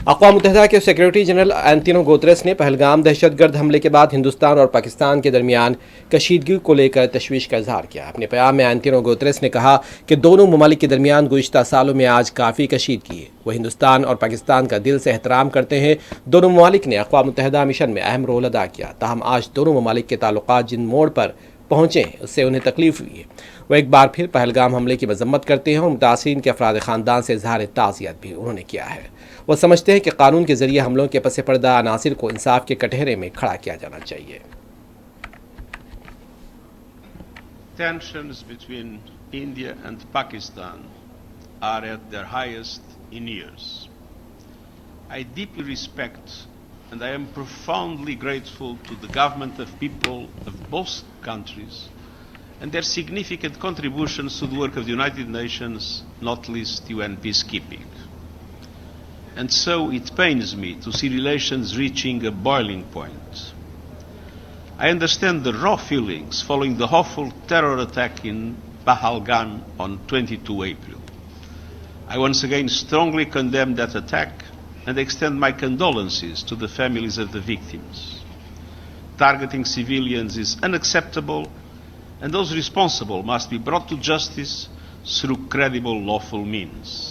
अक़वाम मुत्तहिदा के secretary general Antonio Guterres ने पहलगाम दहशतगर्द हमले के बाद हिंदुस्तान और पाकिस्तान के दरमियान कशीदगी को लेकर तशवीश का इजहार किया। अपने पैगाम में एंटोनियो गुतेरेस ने कहा कि दोनों ममालिक के दरमियान गुज़िश्ता सालों में आज काफ़ी कशीदगी है। वह हिंदुस्तान और पाकिस्तान का दिल से एहतराम करते हैं। दोनों ममालिक ने अक़वाम मुत्तहिदा मिशन में अहम रोल अदा किया। ताहम आज दोनों ममालिक के ताल्लुकात जिन मोड़ पर पहुँचे हैं उससे उन्हें तकलीफ हुई है। वह एक बार फिर पहलगाम हमले की मजम्मत करते हैं और मुतासिरीन के अफराद ख़ानदान से इजहार ताज़ियत भी उन्होंने किया है। वह समझते हैं कि कानून के जरिए हमलों के पस पर्दा अनासिर को इंसाफ के कटहरे में खड़ा किया जाना चाहिए। Tensions between India and Pakistan are at their highest in years. I deeply respect and I am profoundly grateful to the government of people of both countries and their significant contributions to the work of the United Nations, not least UN peacekeeping. And so it pains me to see relations reaching a boiling point. I understand the raw feelings following the awful terror attack in Pahalgam on 22 April. I once again strongly condemn that attack and extend my condolences to the families of the victims. Targeting civilians is unacceptable, and those responsible must be brought to justice through credible lawful means.